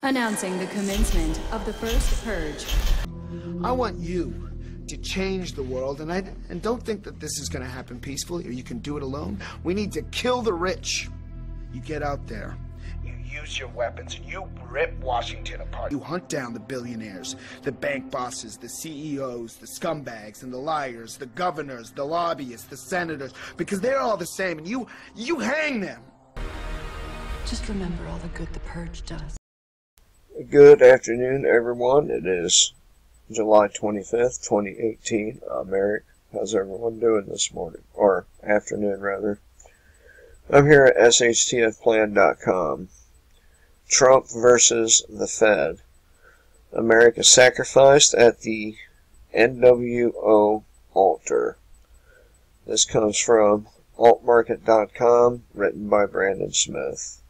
Announcing the commencement of the first purge. I want you to change the world, and don't think that this is going to happen peacefully or you can do it alone. We need to kill the rich. You get out there, you use your weapons, and you rip Washington apart. You hunt down the billionaires, the bank bosses, the CEOs, the scumbags and the liars, the governors, the lobbyists, the senators, because they're all the same, and you hang them. Just remember all the good the purge does. Good afternoon, everyone. It is July 25th, 2018. I'm Eric. How's everyone doing this morning? Or afternoon, rather. I'm here at shtfplan.com. Trump versus the Fed. America sacrificed at the NWO altar. This comes from altmarket.com, written by Brandon Smith.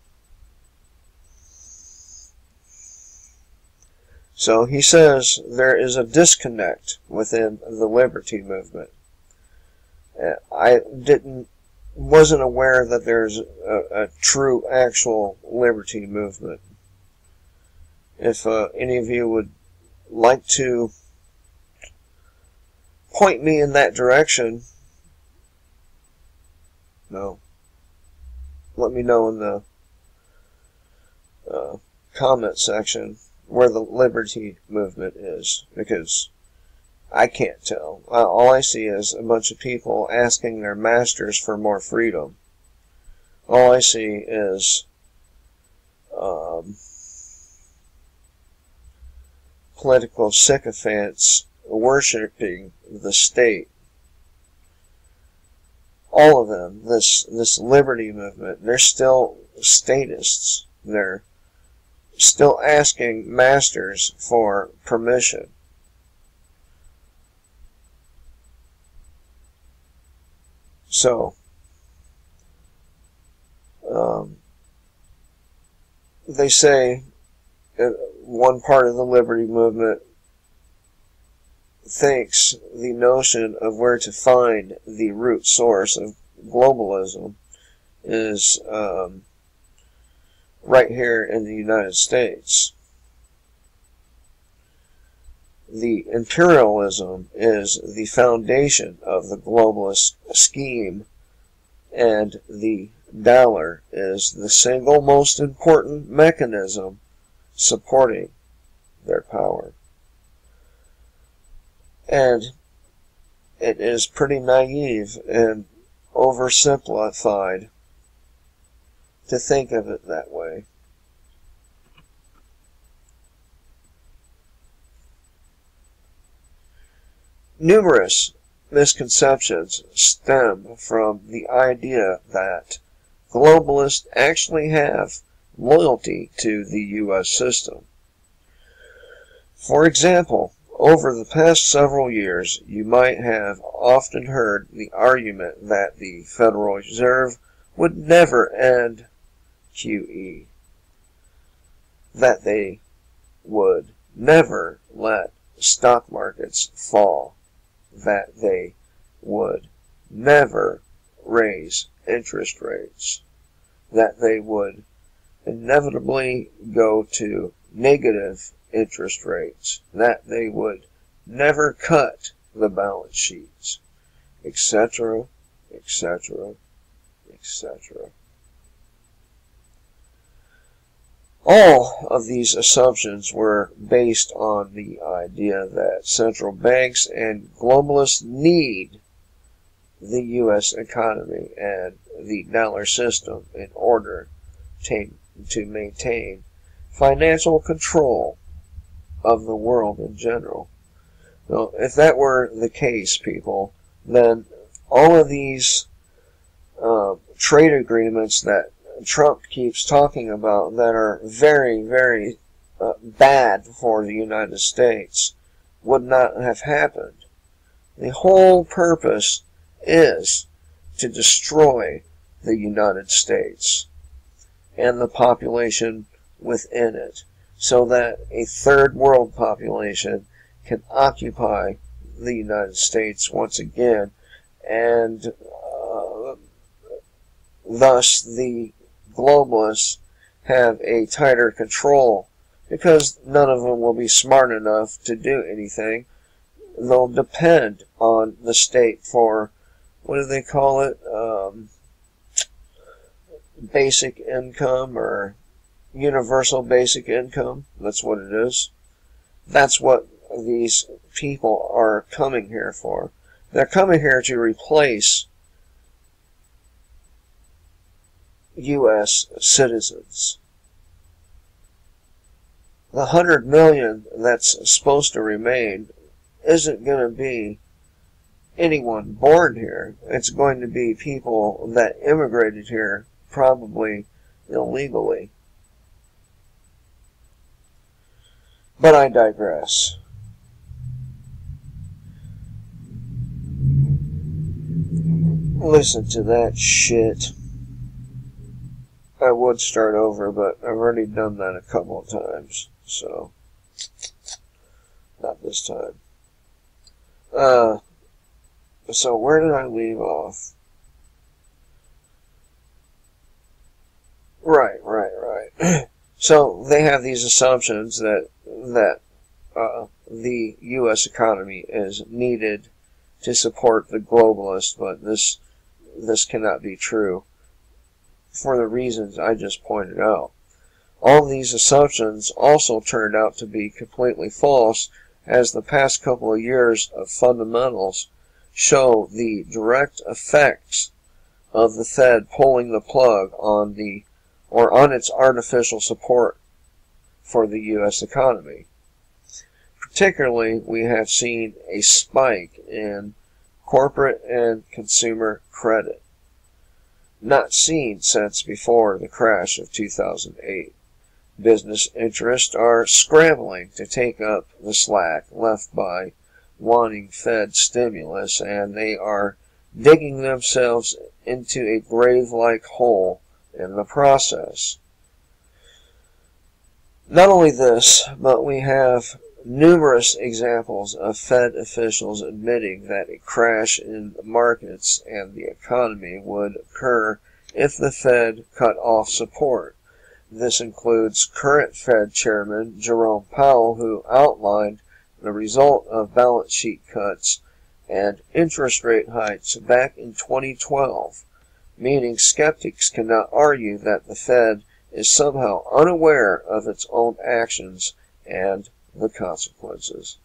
So he says there is a disconnect within the liberty movement. I wasn't aware that there's a true, actual liberty movement. If any of you would like to point me in that direction, let me know in the comment section where the liberty movement is, because I can't tell. All I see is a bunch of people asking their masters for more freedom. All I see is political sycophants worshiping the state. All of them, this liberty movement, they're still statists. They're still asking masters for permission. So, they say one part of the liberty movement thinks the notion of where to find the root source of globalism is right here in the United States. The imperialism is the foundation of the globalist scheme, and the dollar is the single most important mechanism supporting their power. And it is pretty naive and oversimplified to think of it that way. Numerous misconceptions stem from the idea that globalists actually have loyalty to the U.S. system. For example, over the past several years, you might have often heard the argument that the Federal Reserve would never end QE, that they would never let stock markets fall, that they would never raise interest rates, that they would inevitably go to negative interest rates, that they would never cut the balance sheets, etc., etc., etc. All of these assumptions were based on the idea that central banks and globalists need the U.S. economy and the dollar system in order to maintain financial control of the world in general. Now, if that were the case, people, then all of these trade agreements that Trump keeps talking about that are very, very bad for the United States would not have happened. The whole purpose is to destroy the United States and the population within it, so that a third world population can occupy the United States once again, and thus the globalists have a tighter control because none of them will be smart enough to do anything. They'll depend on the state for, what do they call it, basic income or universal basic income. That's what it is. That's what these people are coming here for. They're coming here to replace U.S. citizens. The 100 million that's supposed to remain isn't going to be anyone born here. It's going to be people that immigrated here, probably illegally. But I digress. Listen to that shit. I would start over, but I've already done that a couple of times, so not this time. So where did I leave off? Right. So they have these assumptions that the U.S. economy is needed to support the globalists, but this cannot be true for the reasons I just pointed out. All these assumptions also turned out to be completely false, as the past couple of years of fundamentals show the direct effects of the Fed pulling the plug on its artificial support for the U.S. economy. Particularly, we have seen a spike in corporate and consumer credit, not seen since before the crash of 2008. Business interests are scrambling to take up the slack left by wanting Fed stimulus, and they are digging themselves into a grave-like hole in the process. Not only this, but we have numerous examples of Fed officials admitting that a crash in the markets and the economy would occur if the Fed cut off support. This includes current Fed Chairman Jerome Powell, who outlined the result of balance sheet cuts and interest rate hikes back in 2012, meaning skeptics cannot argue that the Fed is somehow unaware of its own actions and the consequences.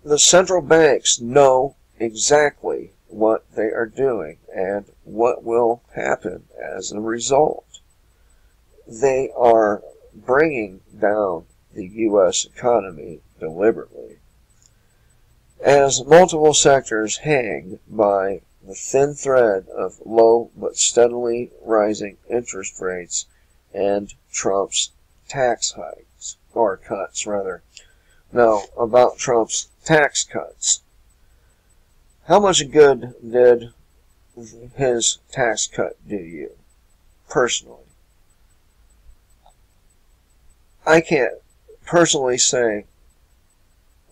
The central banks know exactly what they are doing and what will happen as a result. They are bringing down the U.S. economy deliberately. As multiple sectors hang by the thin thread of low but steadily rising interest rates and Trump's tax hikes, or cuts rather. Now, about Trump's tax cuts. How much good did his tax cut do you, personally? I can't personally say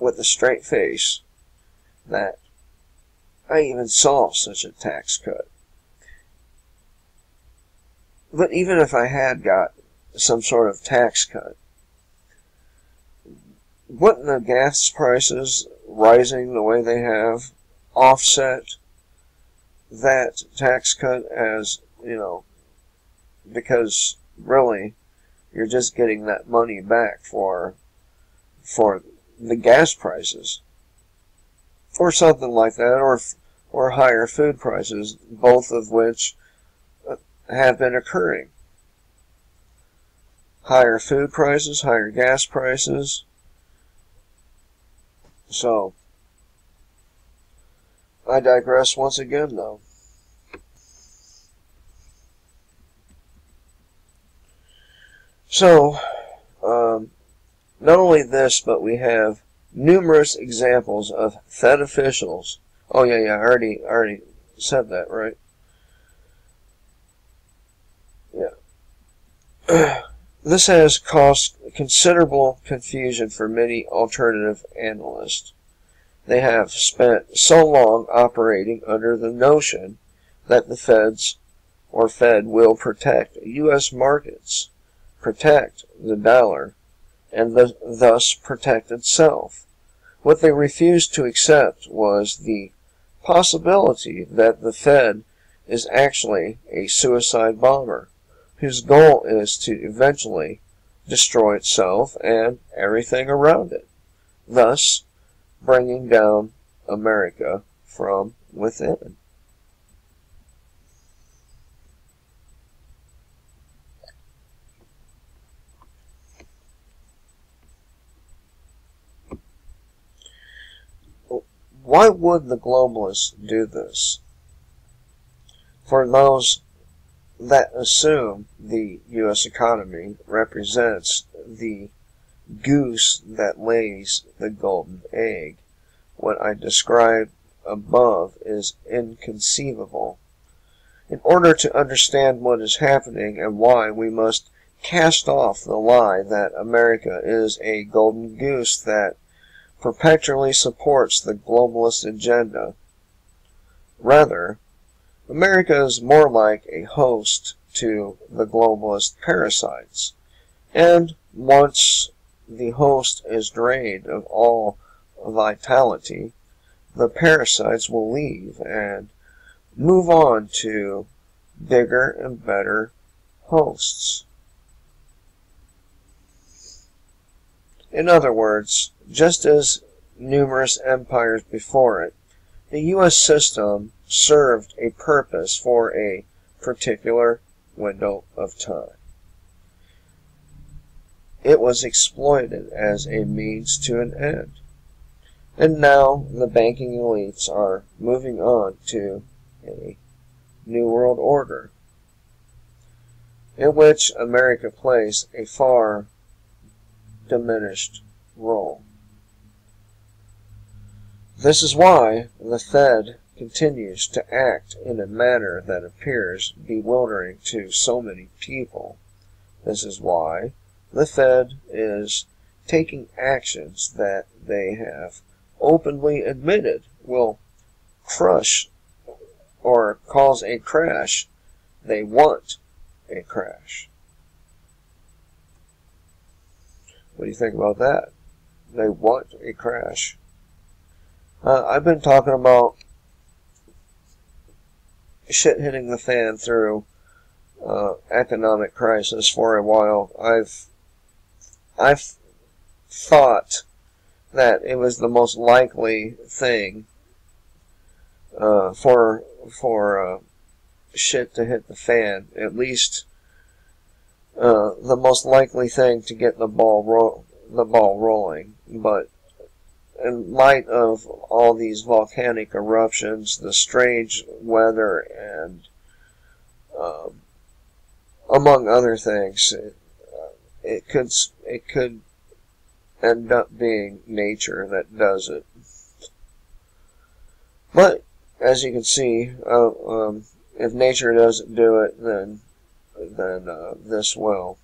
with a straight face that I even saw such a tax cut. But even if I had got some sort of tax cut, wouldn't the gas prices rising the way they have offset that tax cut, as, because really you're just getting that money back for the gas prices, or something like that, or higher food prices, both of which have been occurring. Higher food prices, higher gas prices. So, I digress once again, though. So, not only this, but we have numerous examples of Fed officials. Oh yeah, I already said that, right? Yeah. This has caused considerable confusion for many alternative analysts. They have spent so long operating under the notion that the Fed's or Fed will protect U.S. markets, protect the dollar, and thus protect itself. What they refused to accept was the possibility that the Fed is actually a suicide bomber, whose goal is to eventually destroy itself and everything around it, thus bringing down America from within. Why would the globalists do this? For those that assume the U.S. economy represents the goose that lays the golden egg, what I described above is inconceivable. In order to understand what is happening and why, we must cast off the lie that America is a golden goose that perpetually supports the globalist agenda. Rather, America is more like a host to the globalist parasites, and once the host is drained of all vitality, the parasites will leave and move on to bigger and better hosts. In other words, just as numerous empires before it, the U.S. system served a purpose for a particular window of time. It was exploited as a means to an end. And now the banking elites are moving on to a new world order, in which America plays a far diminished role. This is why the Fed continues to act in a manner that appears bewildering to so many people. This is why the Fed is taking actions that they have openly admitted will crush or cause a crash. They want a crash. What do you think about that? They want a crash. I've been talking about shit hitting the fan through economic crisis for a while. I've thought that it was the most likely thing for shit to hit the fan. At least the most likely thing to get the ball rolling. But in light of all these volcanic eruptions, the strange weather, and among other things, it could end up being nature that does it. But as you can see, if nature doesn't do it, then this will.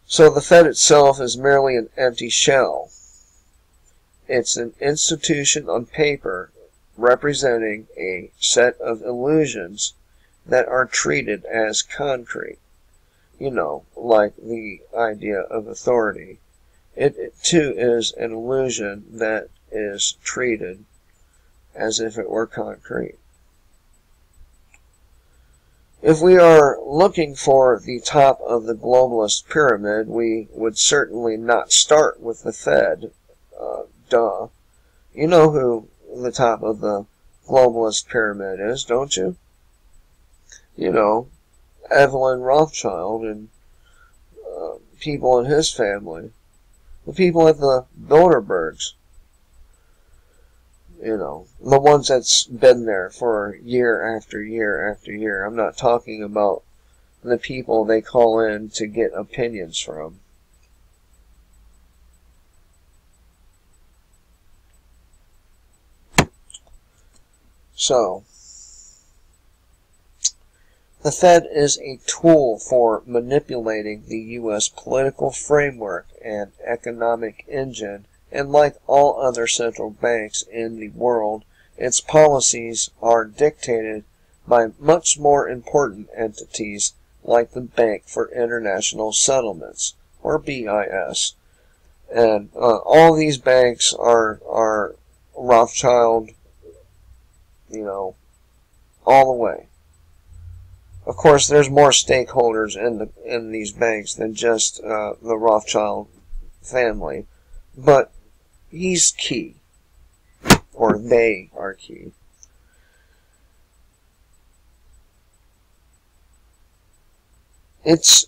So the Fed itself is merely an empty shell. It's an institution on paper representing a set of illusions that are treated as concrete. You know, like the idea of authority. It too is an illusion that is treated as if it were concrete. If we are looking for the top of the globalist pyramid, we would certainly not start with the Fed. Duh. You know who the top of the globalist pyramid is, don't you? You know, Evelyn Rothschild and people in his family. The people at the Bilderbergs. You know, the ones that's been there for year after year after year. I'm not talking about the people they call in to get opinions from. So, the Fed is a tool for manipulating the U.S. political framework and economic engine, and like all other central banks in the world, its policies are dictated by much more important entities like the Bank for International Settlements, or BIS. And all these banks are Rothschild, all the way. Of course, there's more stakeholders in these banks than just the Rothschild family, but he's key, or they are key. It's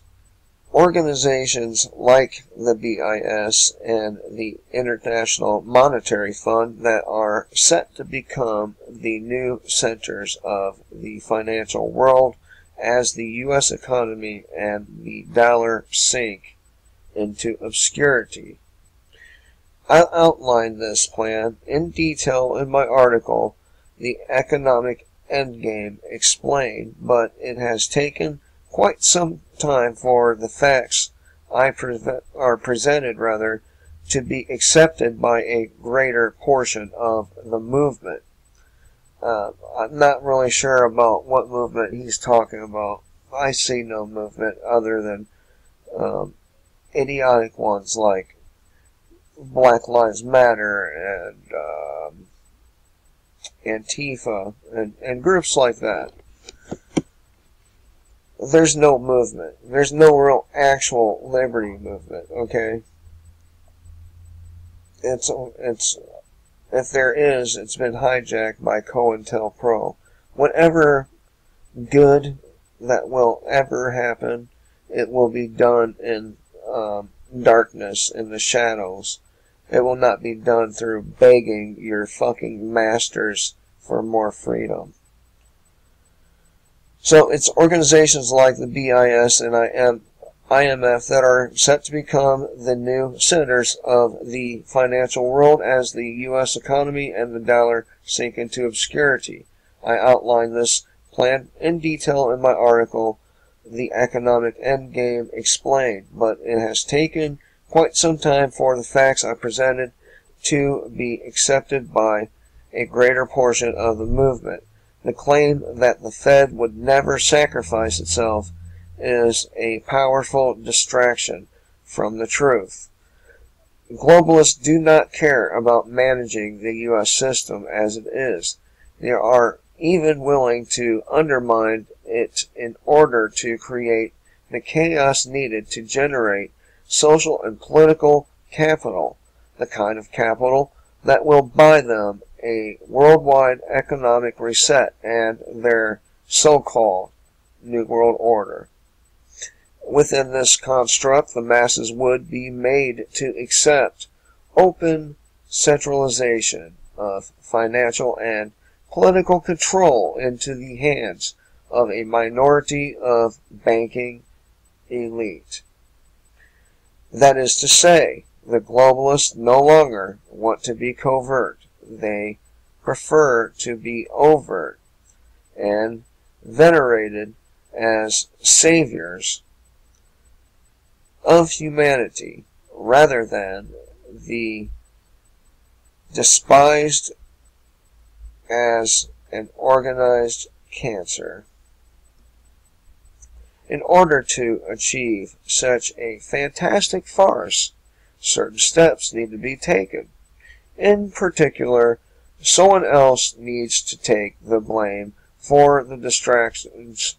organizations like the BIS and the International Monetary Fund that are set to become the new centers of the financial world as the U.S. economy and the dollar sink into obscurity. I'll outline this plan in detail in my article, The Economic Endgame Explained, but it has taken quite some time for the facts are presented to be accepted by a greater portion of the movement. I'm not really sure about what movement he's talking about. I see no movement other than idiotic ones like Black Lives Matter and Antifa and groups like that. There's no movement. There's no real actual liberty movement, okay? It's if there is, it's been hijacked by COINTELPRO. Whatever good that will ever happen, it will be done in darkness, in the shadows. It will not be done through begging your fucking masters for more freedom. So it's organizations like the BIS and IMF that are set to become the new centers of the financial world as the U.S. economy and the dollar sink into obscurity. I outline this plan in detail in my article, The Economic Endgame Explained, but it has taken quite some time for the facts I presented to be accepted by a greater portion of the movement. The claim that the Fed would never sacrifice itself is a powerful distraction from the truth. Globalists do not care about managing the U.S. system as it is. They are even willing to undermine it in order to create the chaos needed to generate social and political capital, the kind of capital that will buy them a worldwide economic reset and their so-called New World Order. Within this construct, the masses would be made to accept open centralization of financial and political control into the hands of a minority of banking elite. That is to say, the globalists no longer want to be covert. They prefer to be overt and venerated as saviors of humanity rather than the despised as an organized cancer. In order to achieve such a fantastic farce, certain steps need to be taken. In particular, someone else needs to take the blame for the distractions,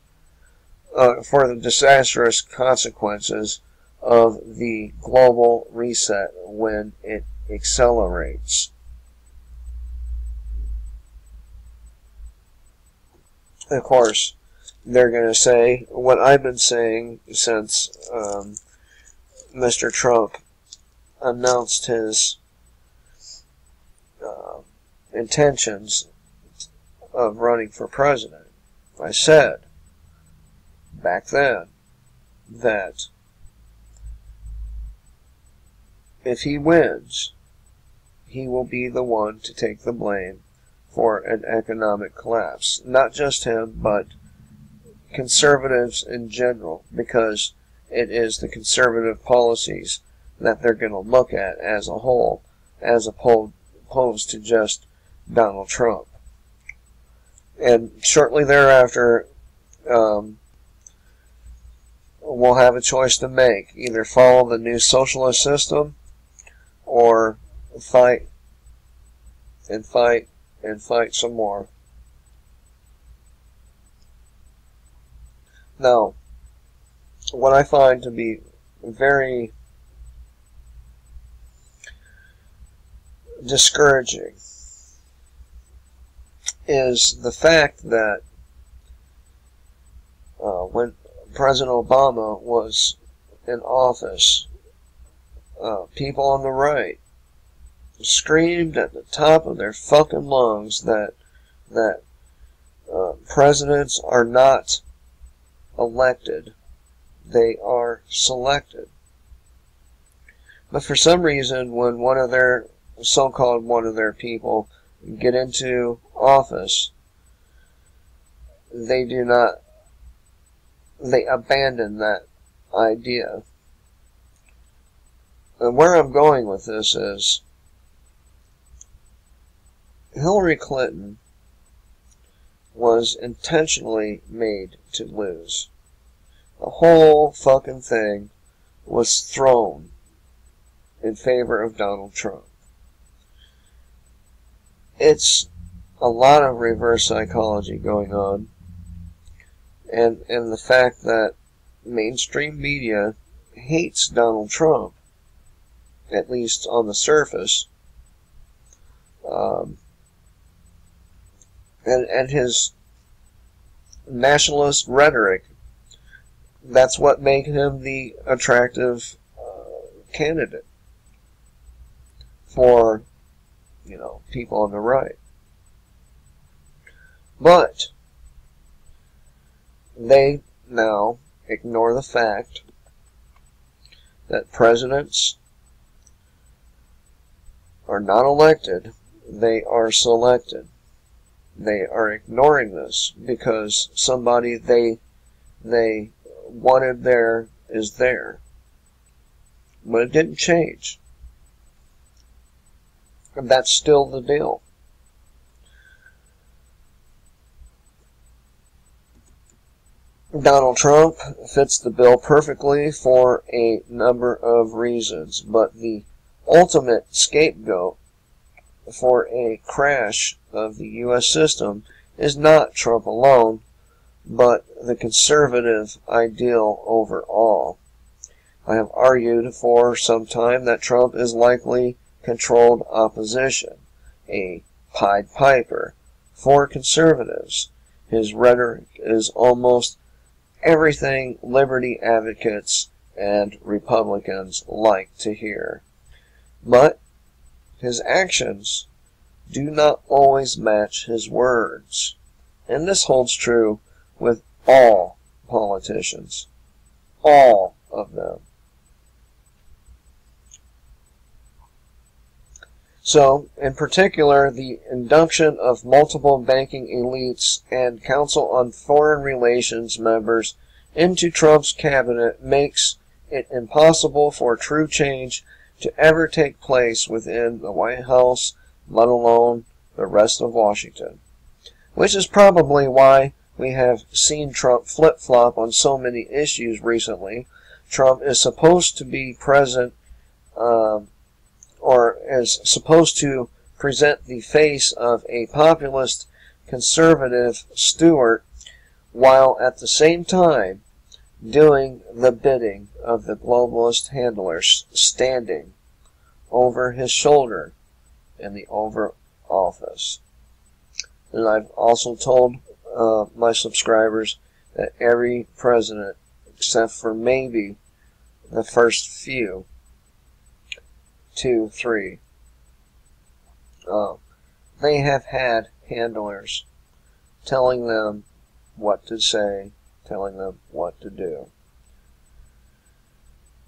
for the disastrous consequences of the global reset when it accelerates. Of course, they're going to say what I've been saying since Mr. Trump announced his intentions of running for president. I said back then that if he wins, he will be the one to take the blame for an economic collapse. Not just him, but conservatives in general, because it is the conservative policies that they're going to look at as a whole, as opposed to just Donald Trump. And shortly thereafter, we'll have a choice to make. Either follow the new socialist system or fight and fight and fight some more. Now, what I find to be very discouraging is the fact that when President Obama was in office, people on the right screamed at the top of their fucking lungs that presidents are not elected, they are selected. But for some reason, when one of their people get into office, they abandon that idea. And where I'm going with this is, Hillary Clinton was intentionally made to lose. The whole fucking thing was thrown in favor of Donald Trump. It's a lot of reverse psychology going on, and the fact that mainstream media hates Donald Trump, at least on the surface, and his nationalist rhetoric. That's what made him the attractive candidate for, people on the right. But they now ignore the fact that presidents are not elected, they are selected. They are ignoring this because somebody they wanted there is there. But it didn't change. And that's still the deal. Donald Trump fits the bill perfectly for a number of reasons, but the ultimate scapegoat for a crash of the U.S. system is not Trump alone, but the conservative ideal overall. I have argued for some time that Trump is likely controlled opposition, a Pied Piper for conservatives. His rhetoric is almost everything liberty advocates and Republicans like to hear. But his actions do not always match his words. And this holds true with all politicians. All of them. So, in particular, the induction of multiple banking elites and Council on Foreign Relations members into Trump's cabinet makes it impossible for true change to ever take place within the White House, let alone the rest of Washington. Which is probably why we have seen Trump flip-flop on so many issues recently. Trump is supposed to be present, or is supposed to present the face of a populist conservative steward, while at the same time doing the bidding of the globalist handlers standing over his shoulder in the Oval Office. And I've also told my subscribers that every president, except for maybe the first few, 2, 3, they have had handlers telling them what to say, telling them what to do.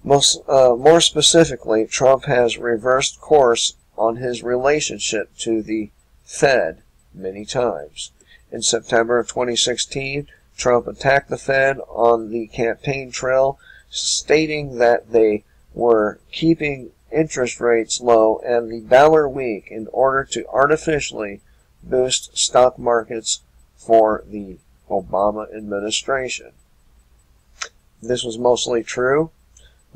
More specifically, Trump has reversed course on his relationship to the Fed many times. In September of 2016, Trump attacked the Fed on the campaign trail, stating that they were keeping interest rates low and the dollar weak in order to artificially boost stock markets for the Obama administration. This was mostly true,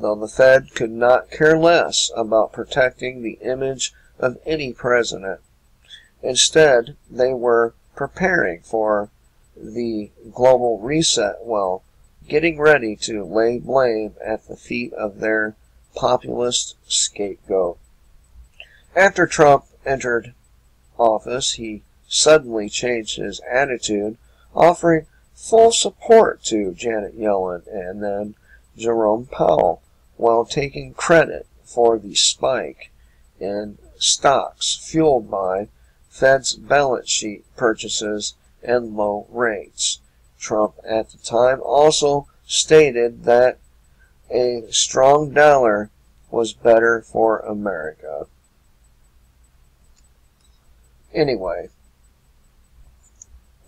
though the Fed could not care less about protecting the image of any president. Instead, they were preparing for the global reset while getting ready to lay blame at the feet of their populist scapegoat. After Trump entered office, he suddenly changed his attitude, offering full support to Janet Yellen and then Jerome Powell, while taking credit for the spike in stocks fueled by Fed's balance sheet purchases and low rates. Trump at the time also stated that a strong dollar was better for America. Anyway,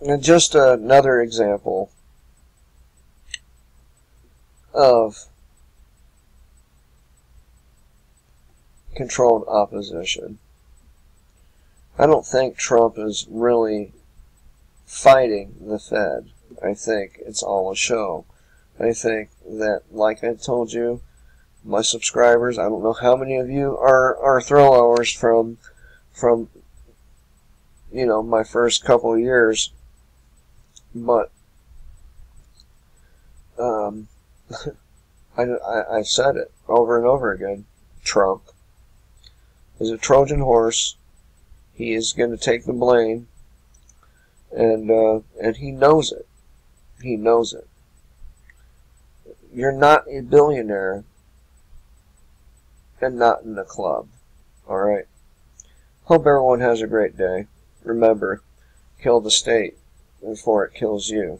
and just another example of controlled opposition. I don't think Trump is really fighting the Fed. I think it's all a show. I think that, like I told you, my subscribers, I don't know how many of you are throwovers from my first couple of years, but I said it over and over again. Trump is a Trojan horse. He is going to take the blame, and he knows it. He knows it. You're not a billionaire and not in the club. Alright? Hope everyone has a great day. Remember, kill the state before it kills you.